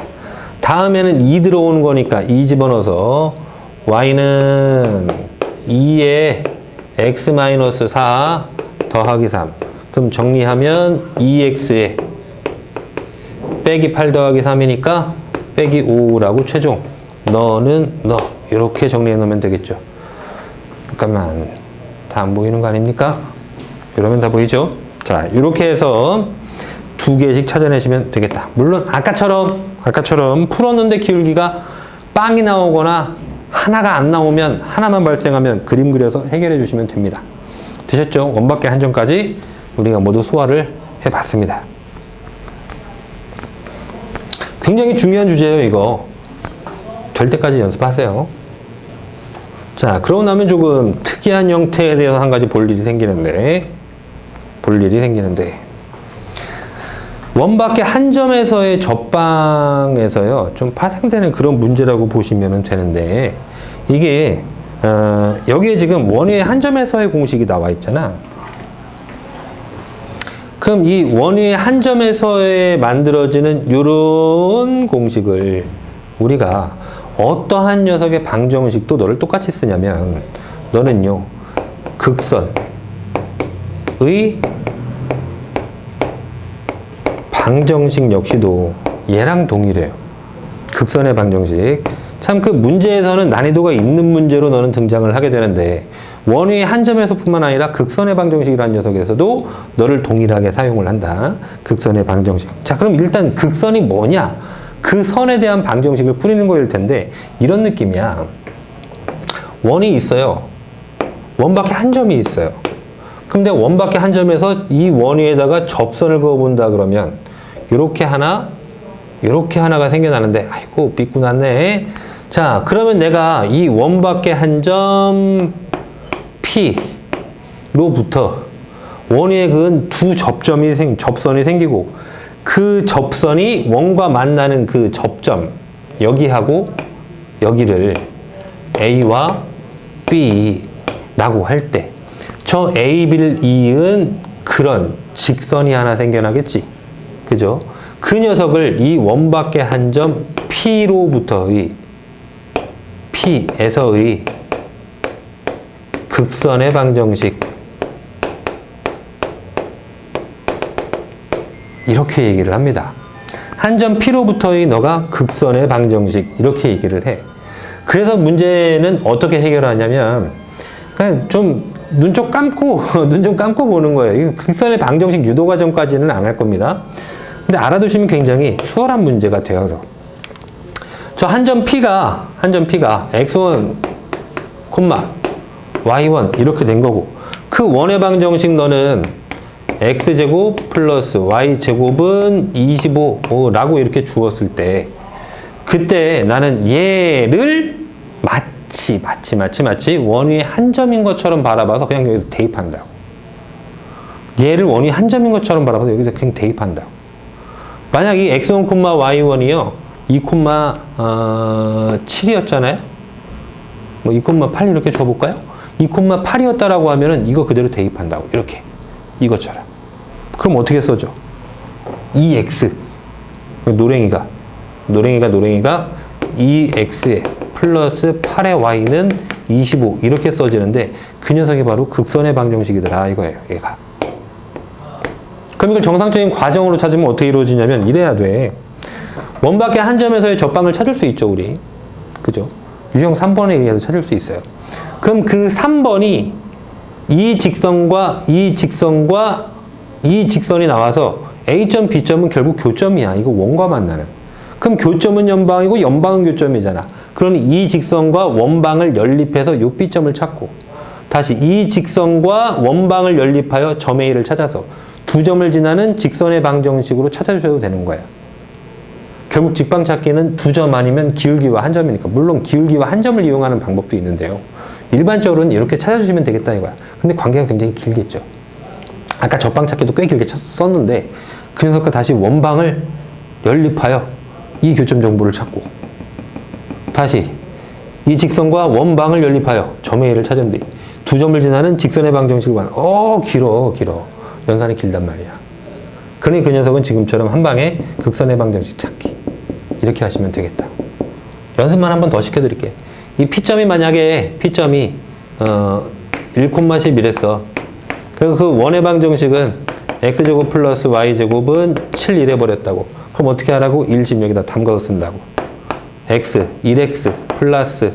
[SPEAKER 1] 다음에는 2 들어오는 거니까 2 집어넣어서 y는 2에 x-4 더하기 3. 그럼 정리하면 2x에 빼기 8 더하기 3이니까 빼기 5라고 최종. 너는 너 이렇게 정리해 놓으면 되겠죠. 잠깐만, 다 안 보이는 거 아닙니까? 이러면 다 보이죠? 자, 이렇게 해서 2개씩 찾아내시면 되겠다. 물론 아까처럼 풀었는데 기울기가 빵이 나오거나 하나가 안 나오면, 하나만 발생하면 그림 그려서 해결해 주시면 됩니다. 되셨죠? 원밖에 한정까지 우리가 모두 소화를 해봤습니다. 굉장히 중요한 주제예요, 이거. 될 때까지 연습하세요. 자, 그러고 나면 조금 특이한 형태에 대해서 한 가지 볼 일이 생기는데, 원밖에 한 점에서의 접방에서요, 좀 파생되는 그런 문제라고 보시면 되는데, 이게, 여기에 지금 원위의 한 점에서의 공식이 나와 있잖아. 그럼 이 원위의 한 점에서에 만들어지는 이런 공식을 우리가 어떠한 녀석의 방정식도 너를 똑같이 쓰냐면, 너는요, 극선의 방정식 역시도 얘랑 동일해요. 극선의 방정식. 참 그 문제에서는 난이도가 있는 문제로 너는 등장을 하게 되는데, 원위의 한 점에서뿐만 아니라 극선의 방정식이라는 녀석에서도 너를 동일하게 사용을 한다. 극선의 방정식. 자, 그럼 일단 극선이 뭐냐? 그 선에 대한 방정식을 풀이는 거일 텐데, 이런 느낌이야. 원이 있어요. 원밖에 한 점이 있어요. 근데 원밖에 한 점에서 이 원 위에다가 접선을 그어본다 그러면 요렇게 하나가 생겨나는데, 아이고 삐꾸 났네. 자, 그러면 내가 이 원밖에 한 점 P로부터 원 위에 그은 두 접선이 생기고, 그 접선이 원과 만나는 그 접점, 여기하고 여기를 A와 B라고 할 때, 저 A, B를 이은 그런 직선이 하나 생겨나겠지. 그죠? 그 녀석을 이 원밖에 한 점 P로부터의, P에서의 극선의 방정식, 이렇게 얘기를 합니다. 한 점 P로부터의 너가 극선의 방정식, 이렇게 얘기를 해. 그래서 문제는 어떻게 해결하냐면, 그냥 좀 눈 좀 감고 보는 거예요. 이 극선의 방정식 유도 과정까지는 안 할 겁니다. 근데 알아두시면 굉장히 수월한 문제가 되어서, 저 한 점 P가 x1, y1 이렇게 된 거고, 그 원의 방정식 너는 x제곱 플러스 y제곱은 25라고 이렇게 주었을 때, 그때 나는 얘를 마치 원 위에 한 점인 것처럼 바라봐서 그냥 여기서 대입한다고. 얘를 원 위에 한 점인 것처럼 바라봐서 여기서 그냥 대입한다고. 만약 이 x1, y1이요 2,7이었잖아요. 뭐 2,8 이렇게 줘볼까요? 2,8이었다라고 하면은 이거 그대로 대입한다고. 이렇게. 이것처럼. 그럼 어떻게 써줘? 2x. 노랭이가 2x에 플러스 8의 y는 25. 이렇게 써지는데 그 녀석이 바로 극선의 방정식이더라. 이거예요. 얘가. 그럼 이걸 정상적인 과정으로 찾으면 어떻게 이루어지냐면 이래야 돼. 원밖에 한 점에서의 접방을 찾을 수 있죠, 우리. 그죠? 유형 3번에 의해서 찾을 수 있어요. 그럼 그 3번이 이 직선과 이 직선이 나와서 A점, B점은 결국 교점이야. 이거 원과 만나는. 그럼 교점은 연방이고 연방은 교점이잖아. 그러니 이 직선과 원방을 연립해서 요 B점을 찾고 다시 이 직선과 원방을 연립하여 점 A를 찾아서 두 점을 지나는 직선의 방정식으로 찾아주셔도 되는 거예요. 결국 직방 찾기는 두 점 아니면 기울기와 한 점이니까. 물론 기울기와 한 점을 이용하는 방법도 있는데요. 일반적으로는 이렇게 찾아주시면 되겠다 이거야. 근데 관계가 굉장히 길겠죠. 아까 접방 찾기도 꽤 길게 썼는데 그 녀석과 다시 원방을 연립하여 이 교점 정보를 찾고 다시 이 직선과 원방을 연립하여 점 A를 찾은 뒤 두 점을 지나는 직선의 방정식을 길어. 연산이 길단 말이야. 그러니 그 녀석은 지금처럼 한 방에 극선의 방정식 찾기. 이렇게 하시면 되겠다. 연습만 한 번 더 시켜드릴게. 이 P점이 만약에 P점이 1,11이랬어. 그리고 그 원의 방정식은 x제곱 플러스 y제곱은 7 이래버렸다고. 그럼 어떻게 하라고? 1 지금 여기다 담가서 쓴다고. x, 1x 플러스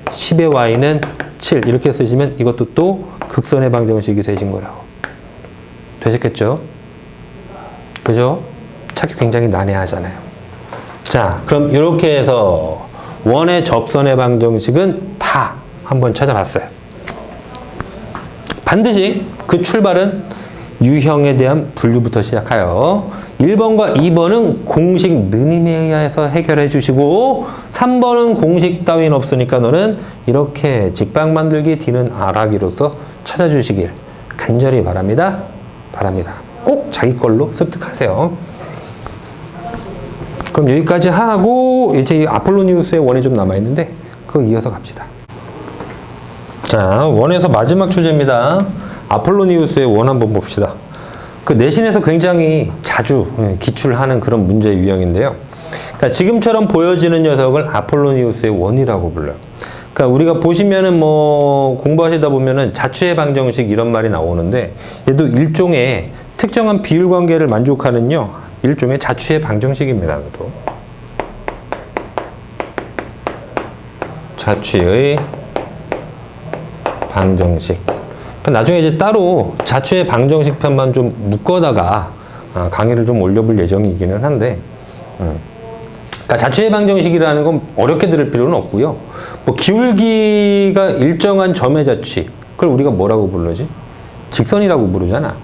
[SPEAKER 1] 10의 y는 7 이렇게 쓰시면 이것도 또 극선의 방정식이 되신 거라고. 되셨겠죠? 그죠? 찾기 굉장히 난해하잖아요. 자, 그럼 이렇게 해서 원의 접선의 방정식은 다 한번 찾아봤어요. 반드시 그 출발은 유형에 대한 분류부터 시작하여 1번과 2번은 공식 느림에 의해서 해결해 주시고 3번은 공식 따윈 없으니까 너는 이렇게 직방 만들기 D는 R하기로서 찾아주시길 간절히 바랍니다. 꼭 자기 걸로 습득하세요. 그럼 여기까지 하고 이제 아폴로니우스의 원이 좀 남아있는데 그거 이어서 갑시다. 자, 원에서 마지막 주제입니다. 아폴로니우스의 원 한번 봅시다. 그 내신에서 굉장히 자주 기출하는 그런 문제 유형인데요. 그러니까 지금처럼 보여지는 녀석을 아폴로니우스의 원이라고 불러요. 그러니까 우리가 보시면은 뭐 공부하시다 보면은 자취의 방정식 이런 말이 나오는데 얘도 일종의 특정한 비율 관계를 만족하는요. 일종의 자취의 방정식입니다. 그것도. 자취의 방정식. 나중에 이제 따로 자취의 방정식 편만 좀 묶어다가 강의를 좀 올려볼 예정이기는 한데, 그러니까 자취의 방정식이라는 건 어렵게 들을 필요는 없고요. 뭐 기울기가 일정한 점의 자취, 그걸 우리가 뭐라고 부르지? 직선이라고 부르잖아.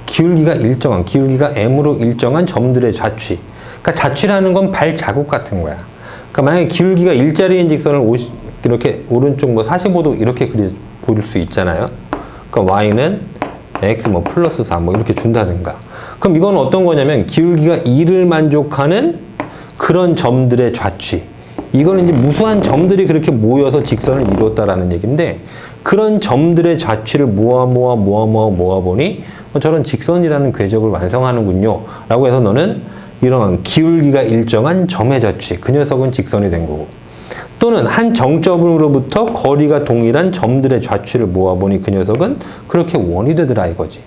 [SPEAKER 1] 기울기가 m으로 일정한 점들의 자취. 그러니까 자취라는 건 발자국 같은 거야. 그러니까 만약에 기울기가 일자리인 직선을 이렇게 오른쪽 뭐 45도 이렇게 보일 수 있잖아요. 그러니까 y는 x 뭐 플러스 4 뭐 이렇게 준다든가. 그럼 이건 어떤 거냐면 기울기가 2를 만족하는 그런 점들의 좌취. 이거는 이제 무수한 점들이 그렇게 모여서 직선을 이뤘다라는 얘기인데 그런 점들의 좌취를 모아 보니 저런 직선이라는 궤적을 완성하는군요. 라고 해서 너는 이러한 기울기가 일정한 점의 좌취. 그 녀석은 직선이 된 거고. 또는 한 정점으로부터 거리가 동일한 점들의 좌취를 모아보니 그 녀석은 그렇게 원이 되더라 이거지.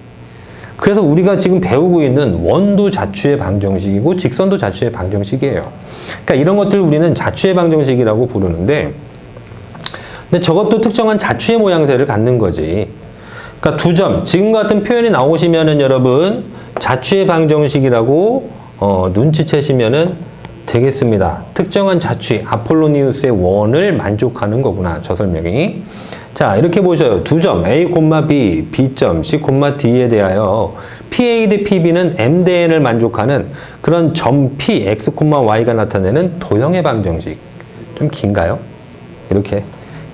[SPEAKER 1] 그래서 우리가 지금 배우고 있는 원도 자취의 방정식이고 직선도 자취의 방정식이에요. 그러니까 이런 것들 우리는 자취의 방정식이라고 부르는데 근데 저것도 특정한 자취의 모양새를 갖는 거지. 그러니까 두 점, 지금 같은 표현이 나오시면은 여러분 자취의 방정식이라고 눈치채시면은 되겠습니다. 특정한 자취, 아폴로니우스의 원을 만족하는 거구나. 저 설명이. 자, 이렇게 보셔요. 두 점, A, B, B점, C, D에 대하여 PA 대 PB는 M 대 N을 만족하는 그런 점 P, X, Y가 나타내는 도형의 방정식. 좀 긴가요? 이렇게.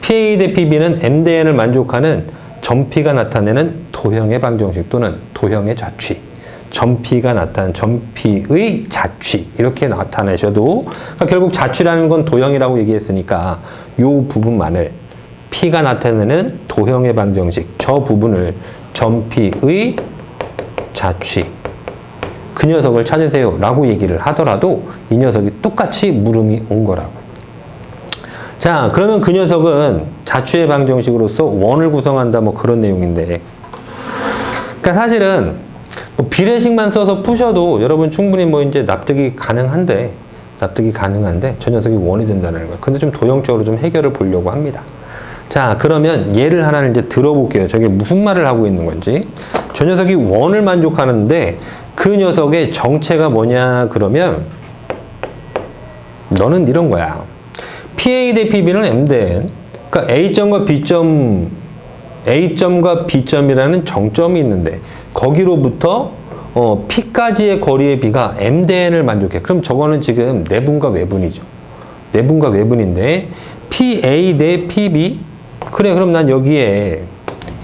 [SPEAKER 1] PA 대 PB는 M 대 N을 만족하는 점 P가 나타내는 도형의 방정식 또는 도형의 자취. 점 P가 나타난 점 P의 자취 이렇게 나타내셔도 그러니까 결국 자취라는 건 도형이라고 얘기했으니까 요 부분만을 P가 나타내는 도형의 방정식, 저 부분을 점P의 자취, 그 녀석을 찾으세요 라고 얘기를 하더라도 이 녀석이 똑같이 물음이 온 거라고. 자, 그러면 그 녀석은 자취의 방정식으로서 원을 구성한다, 뭐 그런 내용인데, 그러니까 사실은 뭐 비례식만 써서 푸셔도 여러분 충분히 뭐 이제 납득이 가능한데 저 녀석이 원이 된다는 거예요. 근데 좀 도형적으로 좀 해결을 보려고 합니다. 자, 그러면 예를 하나를 이제 들어볼게요. 저게 무슨 말을 하고 있는 건지. 저 녀석이 원을 만족하는데 그 녀석의 정체가 뭐냐 그러면 너는 이런 거야. PA 대 PB는 M 대 N. 그러니까 A점과 B점이라는 정점이 있는데 거기로부터 P까지의 거리의 B가 M 대 N을 만족해. 그럼 저거는 지금 내분과 외분이죠. 내분과 외분인데 PA 대 PB. 그래, 그럼 난 여기에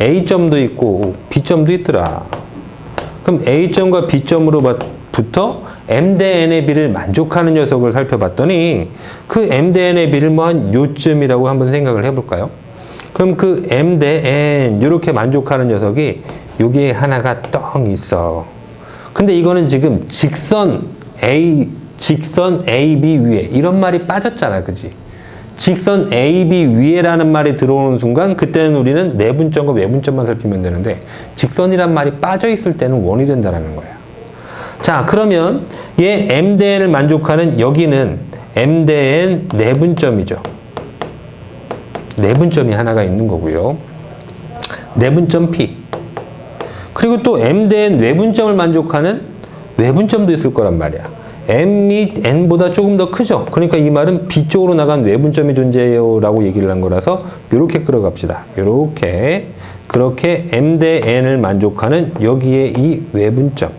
[SPEAKER 1] A점도 있고 B점도 있더라. 그럼 A점과 B점으로부터 M 대 N의 B를 만족하는 녀석을 살펴봤더니 그 M 대 N의 B를 뭐 한 요쯤이라고 한번 생각을 해볼까요? 그럼 그 M 대 N 이렇게 만족하는 녀석이 여기에 하나가 떵 있어. 근데 이거는 지금 직선 AB 위에 이런 말이 빠졌잖아, 그지? 직선 AB 위에라는 말이 들어오는 순간 그때는 우리는 내분점과 외분점만 살피면 되는데 직선이란 말이 빠져 있을 때는 원이 된다는 거야. 자, 그러면 얘 M 대 N을 만족하는 여기는 M 대 N 내분점이죠. 내분점이 하나가 있는 거고요. 내분점 P. 그리고 또 M 대 N 외분점을 만족하는 외분점도 있을 거란 말이야. M이 N보다 조금 더 크죠. 그러니까 이 말은 B 쪽으로 나간 외분점이 존재해요 라고 얘기를 한 거라서 이렇게 끌어갑시다. 이렇게 그렇게 M 대 N을 만족하는 여기에 이 외분점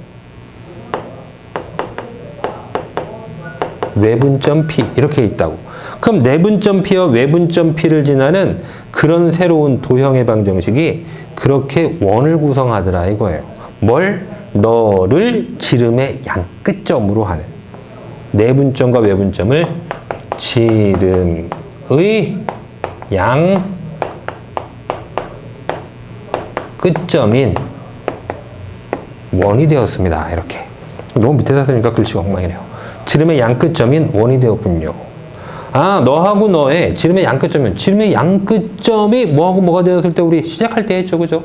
[SPEAKER 1] P 이렇게 있다고. 그럼 내분점 P와 외분점 P를 지나는 그런 새로운 도형의 방정식이 그렇게 원을 구성하더라 이거예요. 뭘? 너를 지름의 양 끝점으로 하는 내분점과 외분점을 지름의 양 끝점인 원이 되었습니다. 이렇게. 너무 밑에서 쓰니까 글씨가 엉망이네요. 지름의 양 끝점인 원이 되었군요. 아, 너하고 너의 지름의 양 끝점이면 지름의 양 끝점이 뭐하고 뭐가 되었을 때 우리 시작할 때 했죠, 그죠?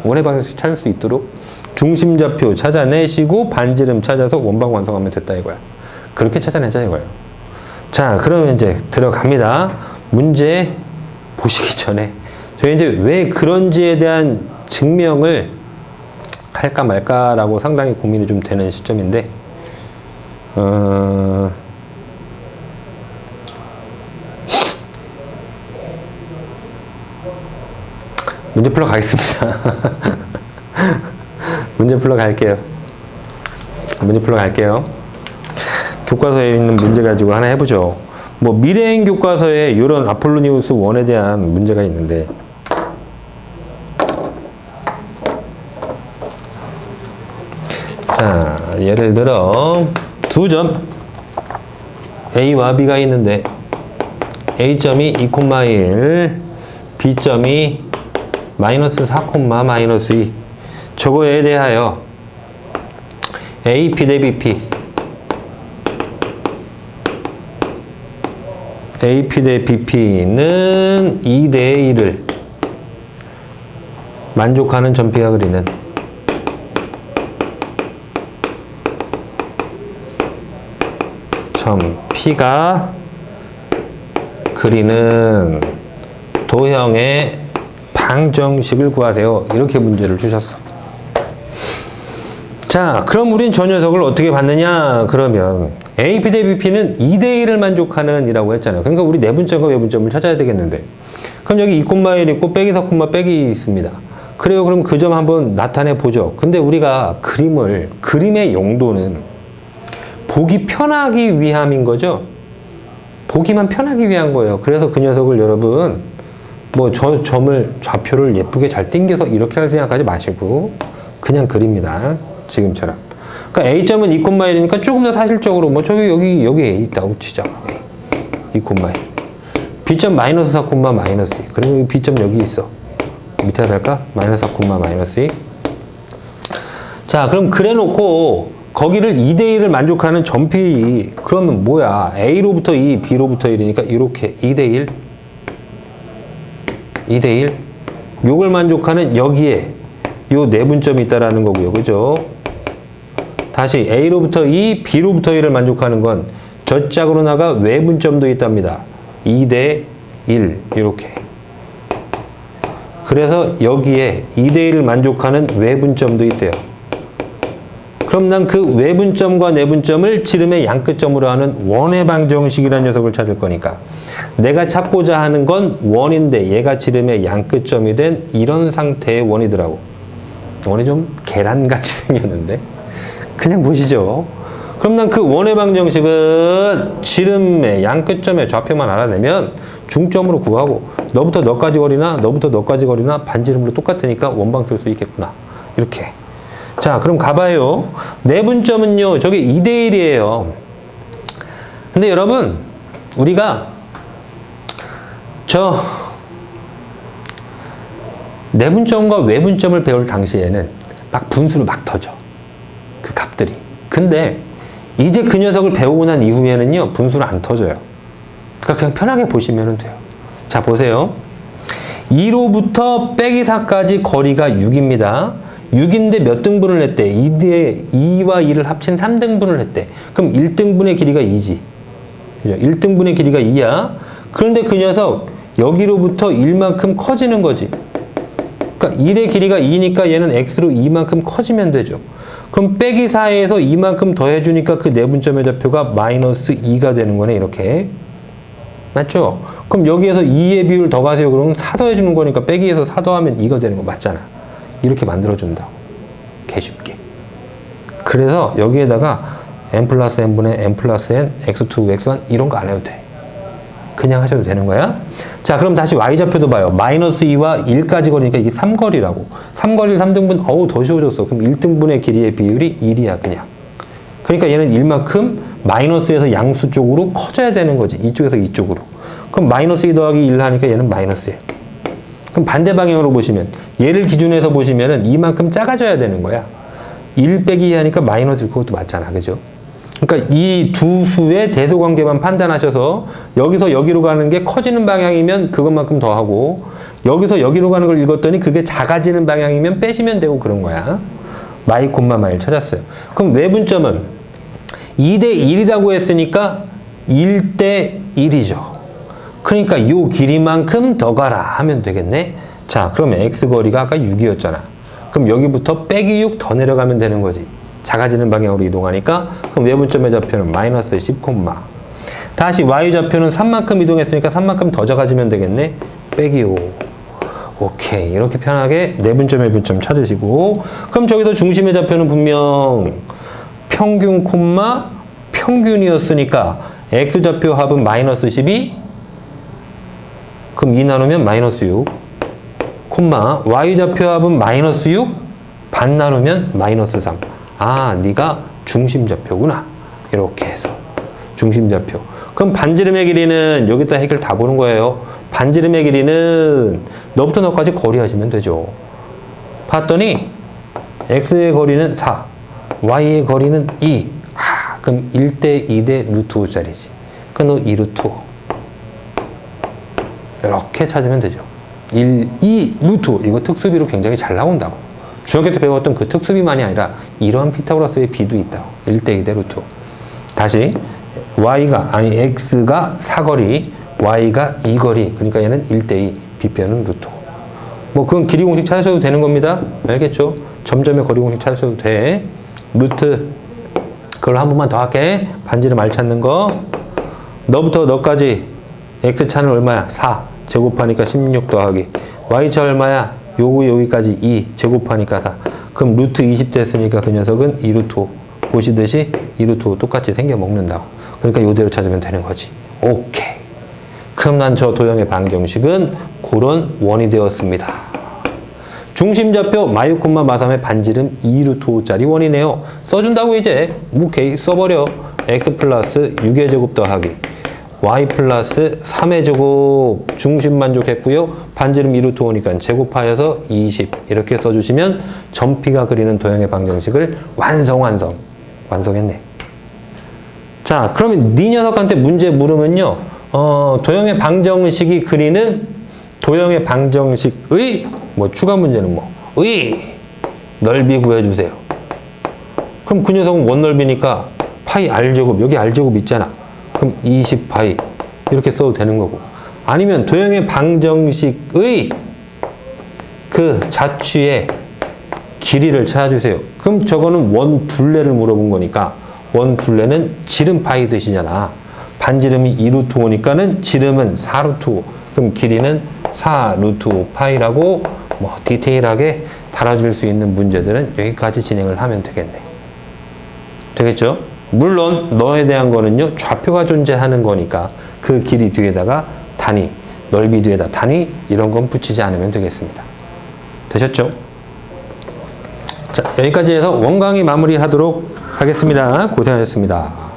[SPEAKER 1] 원의 방정식 찾을 수 있도록 중심좌표 찾아내시고 반지름 찾아서 원방 완성하면 됐다 이거야. 그렇게 찾아내자 이거예요. 자, 그러면 이제 들어갑니다. 문제 보시기 전에 저희 이제 왜 그런지에 대한 증명을 할까 말까라고 상당히 고민이 좀 되는 시점인데 문제 풀러 가겠습니다. 문제 풀러 갈게요. 교과서에 있는 문제 가지고 하나 해보죠. 뭐 미래행 교과서에 이런 아폴로니우스 원에 대한 문제가 있는데 자, 예를 들어 두 점 A와 B가 있는데 A점이 2,1 B점이 마이너스 4, 마이너스 2 저거에 대하여 AP 대 BP AP 대 BP는 2 대 1을 만족하는 점 P가 그리는 점 P가 그리는 도형의 방정식을 구하세요. 이렇게 문제를 주셨어. 자, 그럼 우린 저 녀석을 어떻게 받느냐? 그러면 AP 대 BP는 2 대 1을 만족하는 이라고 했잖아요. 그러니까 우리 내분점과 외분점을 찾아야 되겠는데 그럼 여기 2,1 있고 빼기 4, 빼기 있습니다. 그래요. 그럼 그 점 한번 나타내 보죠. 근데 우리가 그림의 용도는 보기 편하기 위함인 거죠. 보기만 편하기 위한 거예요. 그래서 그 녀석을 여러분 뭐 저 점을 좌표를 예쁘게 잘 당겨서 이렇게 할 생각하지 마시고 그냥 그립니다. 지금처럼. 그러니까 A점은 2,1이니까 조금 더 사실적으로 뭐 저기 여기에 있다고 치죠. 2,1. B점 마이너스 4, 마이너스 2. 그리고 B점 여기 있어. 밑에 달까? 마이너스 4, 마이너스 2. 자, 그럼 그래 놓고 거기를 2대1을 만족하는 점필이 그러면 뭐야? A로부터 2, B로부터 1이니까 이렇게 2대1 2대1 요걸 만족하는 여기에 요 내분점이 있다라는 거고요. 그죠? 다시 A로부터 2, B로부터 1을 만족하는 건 저짝으로 나가 외분점도 있답니다. 2대1 이렇게. 그래서 여기에 2대1을 만족하는 외분점도 있대요. 그럼 난 그 외분점과 내분점을 지름의 양끝점으로 하는 원의 방정식이라는 녀석을 찾을 거니까 내가 찾고자 하는 건 원인데 얘가 지름의 양끝점이 된 이런 상태의 원이더라고. 원이 좀 계란같이 생겼는데 그냥 보시죠. 그럼 난 그 원의 방정식은 지름의 양끝점의 좌표만 알아내면 중점으로 구하고 너부터 너까지 거리나 너부터 너까지 거리나 반지름으로 똑같으니까 원방 쓸 수 있겠구나. 이렇게. 자, 그럼 가봐요. 내분점은요, 저게 2대1이에요. 근데 여러분, 우리가 내분점과 외분점을 배울 당시에는 막 분수로 막 터져. 그 값들이. 근데 이제 그 녀석을 배우고 난 이후에는요, 분수로 안 터져요. 그러니까 그냥 편하게 보시면 돼요. 자, 보세요. 2로부터 빼기 4까지 거리가 6입니다. 6인데 몇 등분을 했대? 2와 2를 합친 3등분을 했대. 그럼 1등분의 길이가 2지. 그죠? 1등분의 길이가 2야. 그런데 그 녀석 여기로부터 1만큼 커지는 거지. 그러니까 1의 길이가 2니까 얘는 x로 2만큼 커지면 되죠. 그럼 빼기 4에서 2만큼 더해주니까 그 내분점의 좌표가 마이너스 2가 되는 거네. 이렇게. 맞죠? 그럼 여기에서 2의 비율 더가세요. 그러면 4 더해주는 거니까 빼기에서 4 더하면 2가 되는 거 맞잖아. 이렇게 만들어준다고. 개쉽게. 그래서 여기에다가 n 플러스 n분의 n 플러스 n, x2, x1 이런 거 안 해도 돼. 그냥 하셔도 되는 거야. 자, 그럼 다시 y좌표도 봐요. 마이너스 2와 1까지 거리니까 이게 3거리라고. 3거리를 3등분, 어우, 더 쉬워졌어. 그럼 1등분의 길이의 비율이 1이야, 그냥. 그러니까 얘는 1만큼 마이너스에서 양수 쪽으로 커져야 되는 거지. 이쪽에서 이쪽으로. 그럼 마이너스 2 더하기 1 하니까 얘는 마이너스 1. 그럼 반대 방향으로 보시면 얘를 기준해서 보시면은 이만큼 작아져야 되는 거야. 1 빼기 2 하니까 마이너스 1 그것도 맞잖아. 그죠? 그러니까 이 두 수의 대소관계만 판단하셔서 여기서 여기로 가는 게 커지는 방향이면 그것만큼 더하고 여기서 여기로 가는 걸 읽었더니 그게 작아지는 방향이면 빼시면 되고 그런 거야. 마이 콤마 마일 찾았어요. 그럼 외분점은 2대 1이라고 했으니까 1대 1이죠. 그러니까 이 길이만큼 더 가라 하면 되겠네. 자, 그러면 x거리가 아까 6이었잖아. 그럼 여기부터 빼기 6 더 내려가면 되는 거지. 작아지는 방향으로 이동하니까. 그럼 외분점의 좌표는 마이너스 10, 다시 y좌표는 3만큼 이동했으니까 3만큼 더 작아지면 되겠네. 빼기 5. 오케이. 이렇게 편하게 내분점, 외분점 찾으시고, 그럼 저기서 중심의 좌표는 분명 평균, 평균이었으니까 x좌표 합은 마이너스 12, 그럼 2 나누면 마이너스 6, y좌표 합은 마이너스 6, 반 나누면 마이너스 3. 아, 네가 중심좌표구나. 이렇게 해서 중심좌표. 그럼 반지름의 길이는 여기다 해결 다 보는 거예요. 반지름의 길이는 너부터 너까지 거리하시면 되죠. 봤더니 x의 거리는 4, y의 거리는 2. 아, 그럼 1대 2대 루트 5짜리지. 그럼 너 2 루트 5. 이렇게 찾으면 되죠. 1, 2 루트 5. 이거 특수비로 굉장히 잘 나온다고. 중학교 때 배웠던 그 특수비만이 아니라 이러한 피타고라스의 비도 있다고. 1대 2대 루트 5. 다시 x가 4거리, y가 2거리. 그러니까 얘는 1대 2, B표는 루트 5. 뭐 그건 길이 공식 찾으셔도 되는 겁니다. 알겠죠? 점점의 거리 공식 찾으셔도 돼. 루트. 그걸 한 번만 더 할게. 반지름 알 찾는 거. 너부터 너까지 x차는 얼마야? 4. 제곱하니까 16 더하기. y차 얼마야? 요거 여기까지 2. 제곱하니까 4. 그럼 루트 20 됐으니까 그 녀석은 2 루트 5. 보시듯이 2 루트 5 똑같이 생겨 먹는다고. 그러니까 요대로 찾으면 되는 거지. 오케이. 그럼 난 저 도형의 방정식은 그런 원이 되었습니다. 중심좌표 마이 콤마 마삼의 반지름 2 루트 5짜리 원이네요. 써준다고 이제. 오케이. 써버려. x 플러스 6의 제곱 더하기 y 플러스 3의 제곱 중심 만족했고요. 반지름 2루트 5니까 제곱하여서 20 이렇게 써주시면 전피가 그리는 도형의 방정식을 완성했네. 자, 그러면 네 녀석한테 문제 물으면요. 도형의 방정식이 그리는 도형의 방정식의 추가 문제는 의 넓이 구해주세요. 그럼 그 녀석은 원넓이니까 파이 r제곱, 여기 r제곱 있잖아. 그럼 20파이 이렇게 써도 되는 거고. 아니면 도형의 방정식의 그 자취의 길이를 찾아주세요. 그럼 저거는 원둘레를 물어본 거니까 원둘레는 지름 파이 뜻이잖아. 반지름이 2루트 5니까는 지름은 4루트 5. 그럼 길이는 4루트 5 파이라고 디테일하게 달아줄 수 있는 문제들은 여기까지 진행을 하면 되겠네. 되겠죠? 물론 너에 대한 거는요. 좌표가 존재하는 거니까 그 길이 뒤에다가 단위, 넓이 뒤에다 단위 이런 건 붙이지 않으면 되겠습니다. 되셨죠? 자, 여기까지 해서 원강의 마무리하도록 하겠습니다. 고생하셨습니다.